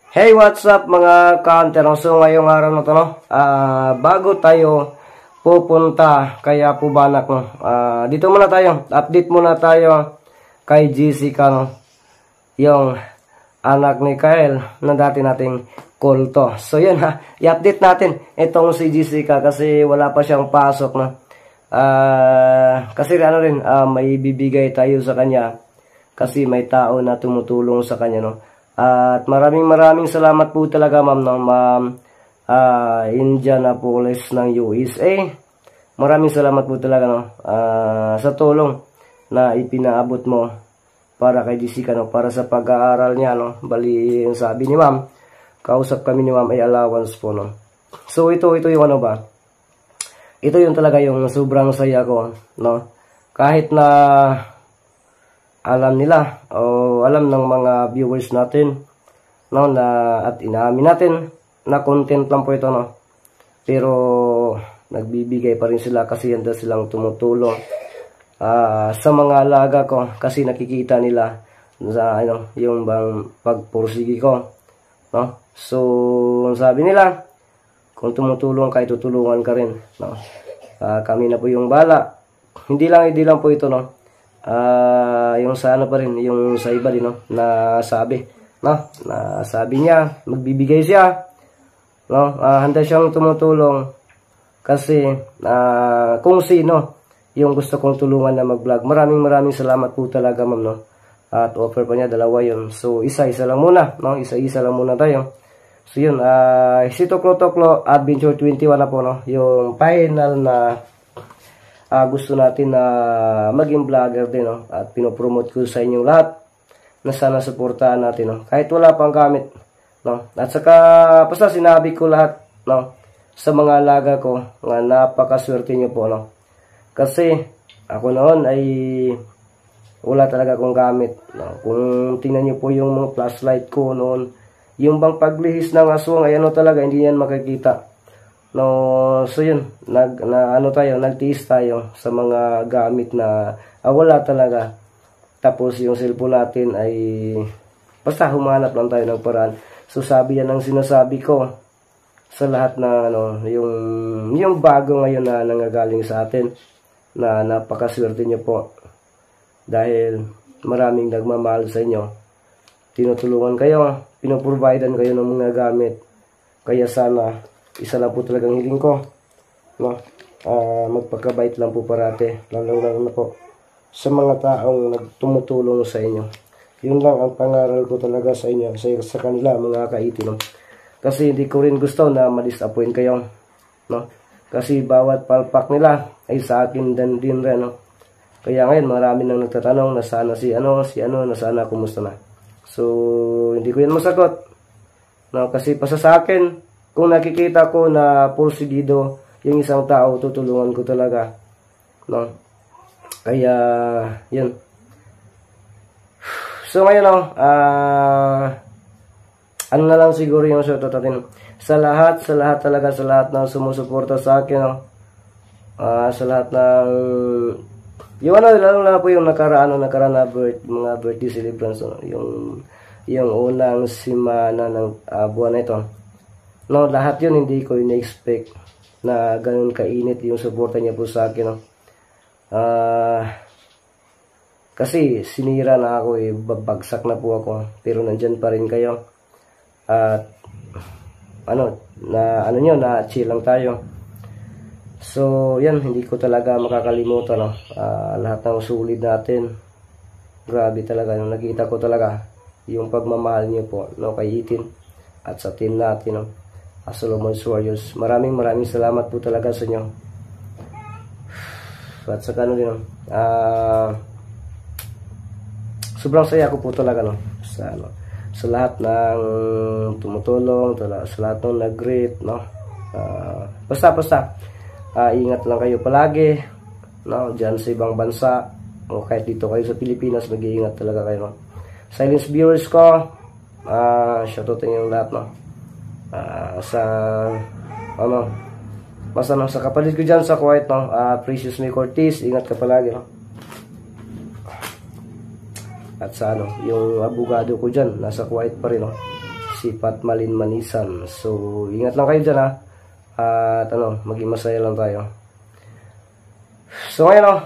Hey, what's up mga ka-hunter? So, ngayong araw na to, no? Bago tayo pupunta kay Apo Banak, no? Dito muna tayo. Update muna tayo kay Jessica, no? Yung anak ni Kyle na dati nating kulto. So, yun ha. I-update natin itong si Jessica kasi wala pa siyang pasok, no? Kasi ano rin, may bibigay tayo sa kanya kasi may tao na tumutulong sa kanya, no? At maraming salamat po talaga ma'am, no? Ma'am Indianapolis ng USA. Maraming salamat po talaga, no? Sa tulong na ipinaabot mo para kay Jessica, no? Para sa pag-aaral niya, no? Bali, yung sabi ni ma'am, kausap kami ni ma'am ay allowance po, no? So ito yung ano ba? Ito yung talaga yung sobrang saya ko, no? Kahit na alam nila o alam ng mga viewers natin, no, na at inaamin natin na content lang po ito, no, pero nagbibigay pa rin sila kasi handa silang tumutulong sa mga alaga ko kasi nakikita nila sa ano yung bang pagpursigi ko, no. So sabi nila kung tumutulong ka, tutulungan ka rin, no. Kami na po yung bala, hindi lang po ito, no. Yung sa ano pa rin, yung sa iba din, no, na sabi, no, na sabi niya magbibigay siya, no, handa siyang tumutulong kasi kung sino yung gusto kong tulungan na mag-vlog. Maraming salamat po talaga ma'am, no, at offer pa niya dalawa yun. So isa lang muna, no, isa lang muna tayo. So yun, si Toklo Adventure 21 na po, no, yung final na gusto natin na maging vlogger din, no? At pinopromote ko sa inyong lahat na sana suportahan natin, no? Kahit wala pang gamit, no? At saka basta sinabi ko lahat, no, sa mga alaga ko nga napakaswerte niyo po, no? Kasi ako noon ay wala talaga akong gamit, no? Kung tingnan niyo po yung mga flashlight ko noon, yung bang paglihis ng aswang ay ano talaga, hindi yan makikita. No, so yun, nagtiis tayo sa mga gamit na wala talaga. Tapos yung cellphone natin ay basta humanap lang tayo ng paraan. So sabi yan ang sinasabi ko sa lahat na ano, yung bago ngayon na nangagaling sa atin, na napakaswerte niyo po dahil maraming nagmamahal sa inyo. Tinutulungan kayo, pinoprovidean kayo ng mga gamit. Kaya sana isa lang po talagang hiling ko, no, magpakabait lang po parate, lalo na po sa mga taong nagtumutulong sa inyo. Yun lang ang pangaral ko talaga sa inyo, sa kanila mga kaiti, no. Kasi hindi ko rin gusto na ma-disappoint kayo, no, kasi bawat palpak nila ay sa akin din rin, no. Kaya ngayon marami nang nagtatanong na sana si ano, na sana kumusta na. So hindi ko yan masagot, no, kasi pa sa akin, kung nakikita ko na pursigido yung isang tao, tutulungan ko talaga, no. Kaya yun. So ngayon, no, ano na lang siguro yung shoutout natin sa lahat talaga, sa lahat ng sumusuporta sa akin, no. Sa lahat ng yung ano, lalo na po yung nakaraan na mga birthday celebrants, no? yung unang simana ng buwan na ito, no, lahat yun hindi ko ina-expect na ganun kainit yung suporta niya po sa akin, no. Kasi sinira na ako, babagsak na po ako, pero nandyan pa rin kayo. At na chill lang tayo. So yan, hindi ko talaga makakalimutan, no. Lahat ng sulit natin, grabe talaga, no. Nakita ko talaga yung pagmamahal niyo po, no, kay Itin at sa team natin, no. Solomon's Warriors. Maraming salamat po talaga sa inyo. At saka ano din, sobrang saya ko po talaga, no, sa lahat ng tumutulong, sa lahat ng nag-greet, no. Basta ingat lang kayo palagi, no, diyan sa ibang bansa o kahit dito kayo sa Pilipinas, mag-iingat talaga kayo, no. Silence viewers ko, shoutout yung lahat, no. Sa basta no, sa kapalit ko dyan sa Kuwait, no, Precious May Cortez, ingat ka palagi, no. At sa ano, yung abogado ko dyan nasa Kuwait pa rin, no. si Patmalin Manisan. So, ingat lang kayo dyan ha. At maging masaya lang tayo. So, ngayon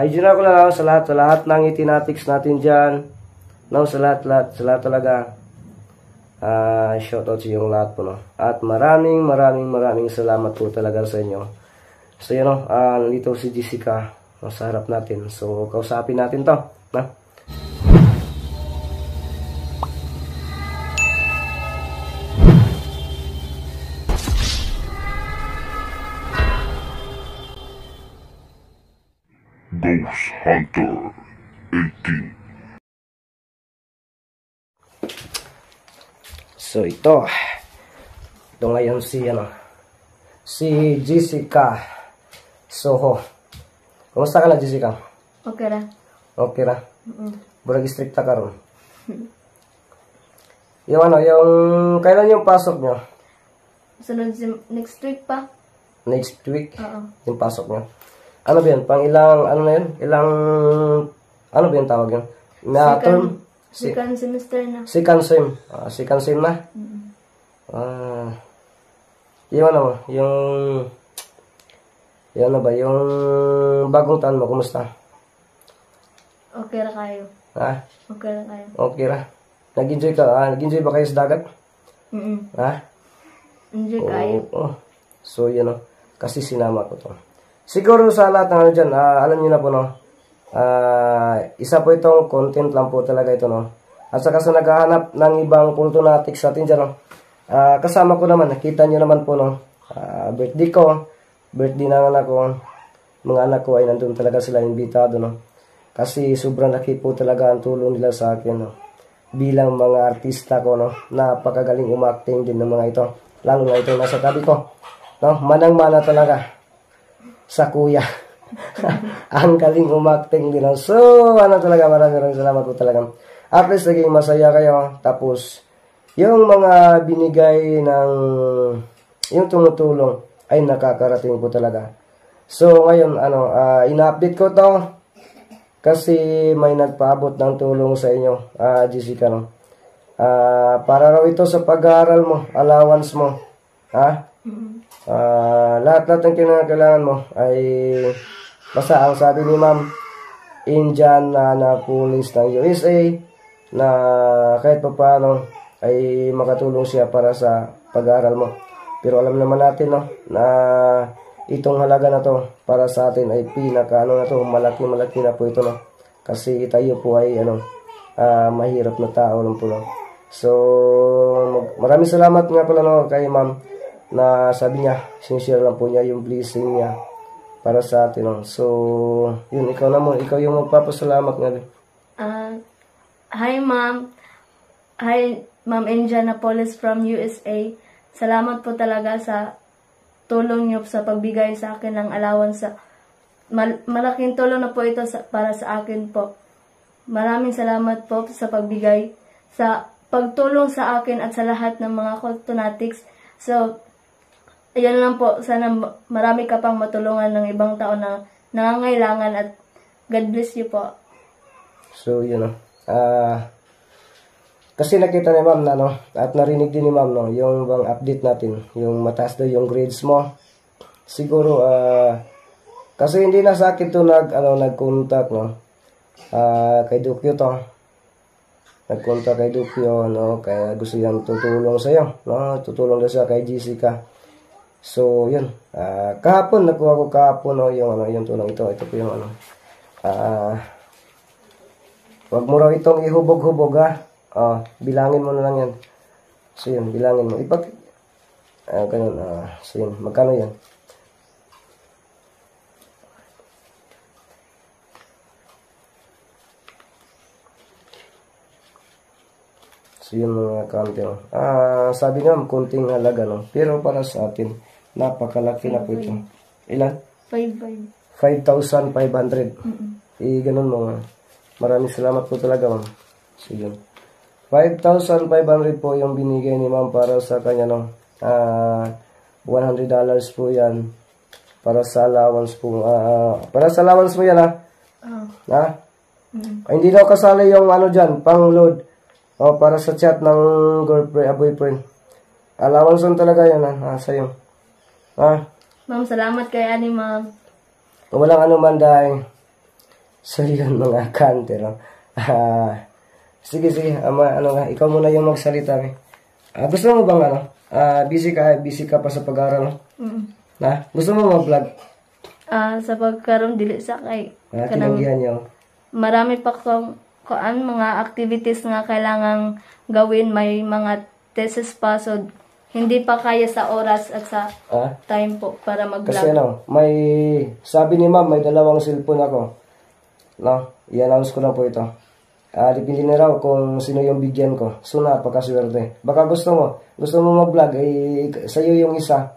i-general ko na lang sa lahat ng itinatics natin dyan. No, sa lahat talaga. Shoutout sa yung lahat po, no. At maraming salamat po talaga sa inyo. So, yun, nandito si Jessica sa harap natin. So, kausapin natin to, na. Ghost Hunter 18. So ito ngayon si Jessica Soho. Kumusta ka na, Jessica? Okay ra. Okay ra. Burag stricta ka ron. Yung kailan yung pasok nyo? Sunod next week pa. Next week? Oo. Yung pasok nyo. Ano ba yun? Pang ilang, ano na yun? Ano ba yung tawag yun? Term? Second semester na. Second sem. Second sem na? Yung bagong taon mo, kumusta? Okay ra kayo. Ha? Okay ra kayo. Okay ra. Nag-enjoy ka? Nag-enjoy ba kayo sa dagat? Ha? Enjoy kayo. Oh. So, kasi sinama ko to. Siguro sa lahat ng dyan, alam niyo na po, no? Isa po itong content lang po talaga ito, no? At saka sa naghahanap ng ibang cultonatics natin dyan, no? Kasama ko naman, nakita niyo naman po, no? Birthday ko, birthday ng anak ko, mga anak ko ay nandun talaga sila imbitado, no? Kasi sobrang laki po talaga ang tulong nila sa akin, no? Bilang mga artista ko, no? Napakagaling umacting din ng mga ito. Lalo na ito nasa tabi ko, no? Manang-mana talaga sa kuya. Ang galing umacting din. So, talaga, maraming salamat po talaga. At least, naging masaya kayo. Tapos, yung mga binigay ng, yung tumutulong, ay nakakarating po talaga. So, ngayon, ina-update ko to, kasi may nagpaabot ng tulong sa inyo, Jessica, no? Para raw ito sa pag-aaral mo, allowance mo, ha? Lahat ng kinakailangan mo ay basta ang sabi ni Ma'am Indian na police ng USA na kahit pa paano ay makatulong siya para sa pag-aaral mo. Pero alam naman natin, no, na itong halaga na to para sa atin ay pinaka malaki na po ito, no. Kasi tayo po ay mahirap na tao lang po, no. So maraming salamat nga pala, no, kay Ma'am na sabi niya, sinishare lang po niya yung blessing niya para sa atin, no? So, yun, ikaw yung magpapasalamat nga din. Hi, Ma'am. Hi, Ma'am Indianapolis from USA. Salamat po talaga sa tulong niyo sa pagbigay sa akin ng allowance. Malaking tulong na po ito para sa akin po. Maraming salamat po sa pagbigay, sa pagtulong sa akin at sa lahat ng mga cultonatics. So, ayan lang po, sana marami ka pang matulungan ng ibang tao na nangangailangan at God bless you po. So, yun, kasi nakita ni Ma'am na, no, at narinig din ni Ma'am, no, yung bang update natin, yung mataas daw yung grades mo. Siguro, kasi hindi na sa akin to nag-contact, no, kay Dukyo to. Nag-contact kay Dukyo, no, kaya gusto niyang tutulong sa'yo, no, tutulong daw siya kay Jessica. So, yun. Kahapon, nakuha ko kahapon, no, yung tulong ito. Ito po yung wag mo raw itong ihubog-hubog, ha. Bilangin mo na lang yan. So, yun, bilangin mo. Ganun. So, yun. Magkano yan? So, yun mga kaunti, no. Sabi nga, kunting halaga, no. Pero para sa atin, napakalaki na po ito. Ilan? 5,500. Ganun mo. Maraming salamat po talaga, ma'am. So, yun. 5,500 po yung binigay ni ma'am para sa kanya, no. $100 po yan. Para sa allowance po. Para sa allowance mo yan, ha? Ha? Hindi daw kasali yung dyan, pang load. O, para sa chat ng girlfriend, boyfriend. Allowance lang talaga yan, sa'yo. Ha? Ma'am, salamat kay ani, ma'am. Walang ano man dahil. So, yun mga kanter. No? Sige, ano nga, ikaw muna yung magsalita. Gusto mo bang ano? Busy ka pa sa pag-aaral, no? Gusto mo mag-vlog? Sa pagkaroon dili sa kay Tinanggihan niyo. marami pa mga activities nga kailangang gawin, may mga thesis pa, so hindi pa kaya sa oras at sa time po para mag-vlog. Kasi may sabi ni ma'am, may dalawang cellphone ako. No, i-announce ko na po ito. Dipindi na raw kung sino yung bigyan ko. So, napakaswerte. Baka gusto mo mag-vlog, sa'yo yung isa.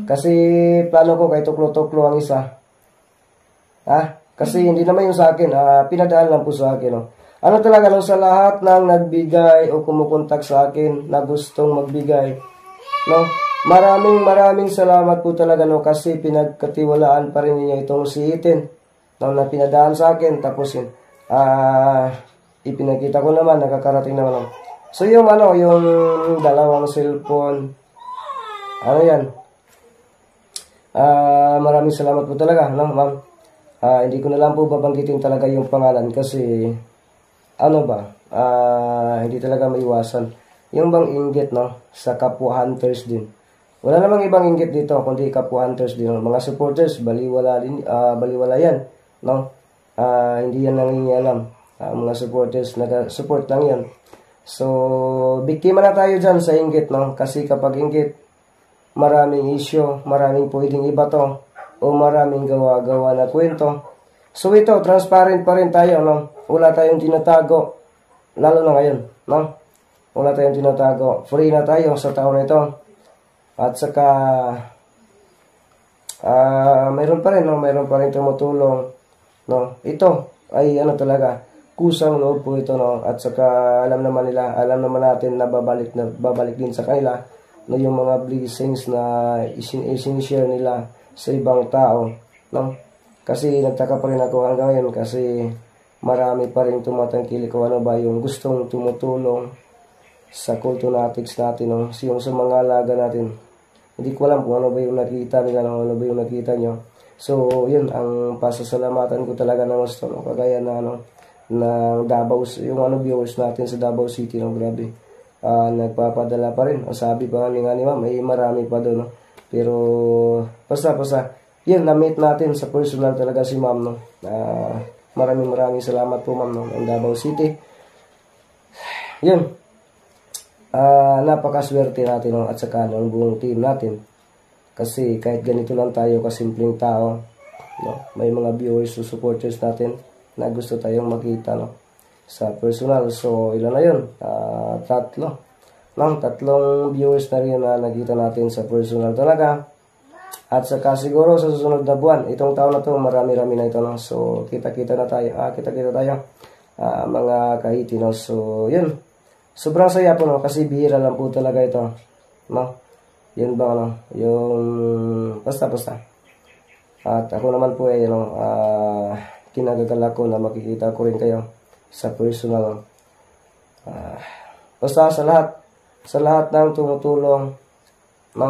Kasi plano ko kay tuklo-tuklo ang isa. Kasi hindi naman yung sa akin. Pinadaan lang po sa akin. No? Ano talaga, sa lahat ng nagbigay o kumukontak sa akin na gustong magbigay. No? Maraming salamat po talaga, no? Kasi pinagkatiwalaan pa rin ninyo itong si Ethan. No, na pinadaan sa akin. Tapos ipinakita ko naman, nakakarating naman. No? So yung yung dalawang cellphone. Ano yan? Maraming salamat po talaga, no, ma'am. Hindi ko na lang po babanggitin talaga yung pangalan kasi hindi talaga maiwasan. Yung bang inggit, no, sa kapwa hunters din. Wala namang ibang inggit dito kundi kapwa hunters din. No? Mga supporters, baliwala yan, no? Hindi yan nangingialam. Mga supporters, nag-support lang yan. So, biktima na tayo dyan sa inggit, no? Kasi kapag inggit, maraming issue, maraming pwedeng ibato, o maraming gawa-gawa na kwento. So ito, transparent pa rin tayo, no? Wala tayong tinatago, lalo na ngayon, no? Wala tayong tinatago. Free na tayo sa taon na ito. At saka, mayroon pa rin, no? Mayroon pa rin tumutulong, no? Ito ay talaga, kusang loob po ito, no? At saka, alam naman natin na babalik din sa kanila, no, yung mga blessings na isinishare nila sa ibang tao, no? Kasi nagtaka pa rin ako hanggang ngayon kasi marami pa rin tumatangkili kung ano ba yung gustong tumutulong sa cultonatics natin, no? Yung sa mga alaga natin. Hindi ko alam kung ano ba yung nakita nila, no? Ano ba yung nakita nyo. So, yun, ang pasasalamatan ko talaga ng gusto, no? Kagaya na, ng Davao, yung viewers natin sa Davao City, no? Grabe. Nagpapadala pa rin. Sabi pa nga ni ma'am, marami pa doon, no? Pero, basta, yun, na-meet natin sa personal talaga si ma'am, no? Maraming salamat po, ma'am, no? Ang Davao City. Yun. Napakaswerte natin, no? At saka ng buong team natin. Kasi kahit ganito lang tayo, kasimpleng tao, no? May mga viewers o supporters natin na gusto tayong makita, no? Sa personal. So, ilan na yun? Tatlong viewers na rin na nakita natin sa personal talaga. At saka siguro sa susunod na buwan, itong taon na to, marami-rami na ito, no? So, kita-kita tayo, mga kahiti, no? So, yun. Sobrang saya po, no? Kasi bihira lang po talaga ito, no? Yun ba, no? Yung, basta. At ako naman po, kinagagalak ko na makikita ko rin kayo sa personal. Basta sa lahat ng tumutulong, no?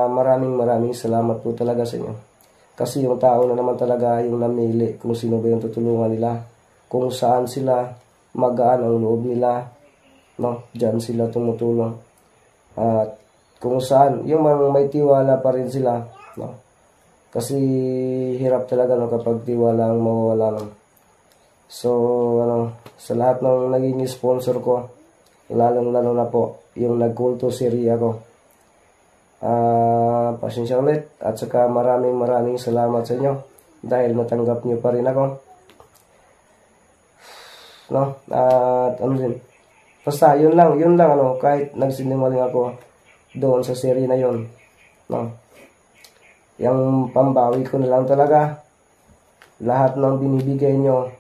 Maraming salamat po talaga sa inyo. Kasi yung tao na naman talaga yung namili kung sino ba yung tutulungan nila, kung saan sila magaan ang loob nila, no? Diyan sila tumutulong. At kung saan yung may tiwala pa rin sila, no? Kasi hirap talaga, no, kapag tiwala ang mawawala, no? So, sa lahat ng naging sponsor ko, lalong-lalo na po, yung nagkulto series ako. Pasensya ulit, at saka maraming salamat sa inyo dahil natanggap nyo pa rin ako. No? At din. Basta, yun lang, kahit nagsinungaling ako doon sa series na yun. No? Yung pambawi ko na lang talaga. Lahat ng binibigay nyo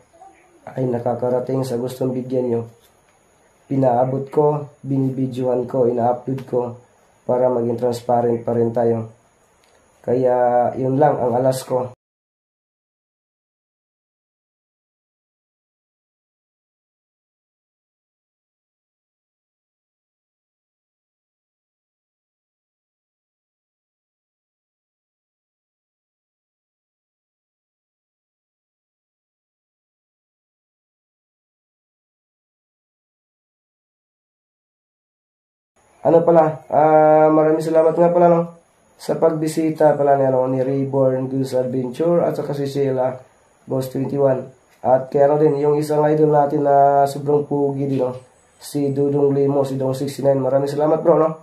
ay nakakarating sa gustong bigyan nyo. Pinaabot ko, binibidyohan ko, ina-upload ko para maging transparent pa rin tayo. Kaya yun lang ang alas ko. Ano pala, maraming salamat nga pala, no, sa pagbisita pala ni, ni Rayborn Goose Adventure at saka si Sheila Boss 21. At kaya din, yung isang idol natin na sobrang pugi din, no, si Dudong Limo, si Dong 69. Maraming salamat bro, no.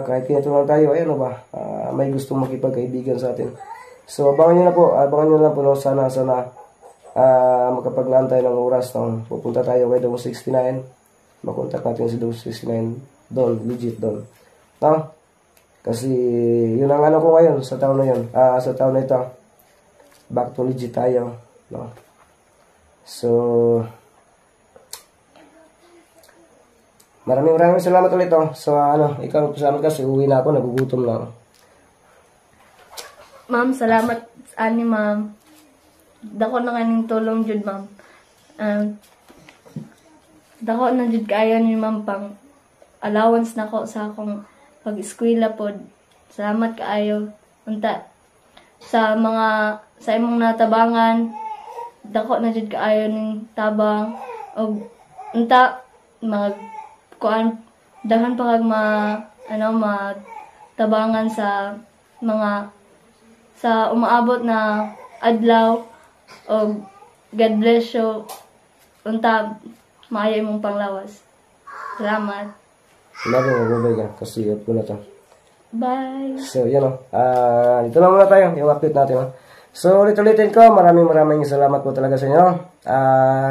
Kahit kinatulungan tayo, ayun no ba, may gustong makipagkaibigan sa atin. So abangan nyo na po, no, sana makapaglaan tayo ng oras, no, pupunta tayo kay Dong 69, makontak natin si Dong 69 doon, legit doon, no? Kasi yun ang ano ko ngayon sa taon na yun, sa taon na ito, back to legit tayo, no? So maraming salamat ulit, no? So ikaw pasalamat kasi uwi na ako, nagugutom na. Ma'am, salamat ani ma'am. Dako na kaning tulong jud ma'am. Dako na jud kaayo ni ma'am pang allowance nako sa akong pag-eskwela pod. Salamat kaayo. Unta sa imong natabangan, dako na jud kaayo ning tabang og unta kuan dahan pa kag tabangan sa umaabot na adlaw og God bless you unta maayo imong panglawas. Salamat. Magbabay ka kasi ko na to. Bye. So yan, no, dito lang muna tayo yung update natin, no? So ulit-ulitin ko, maraming salamat po talaga sa inyo.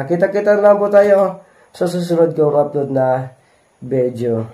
Kita-kita lang po tayo sa susunod kong upload na video.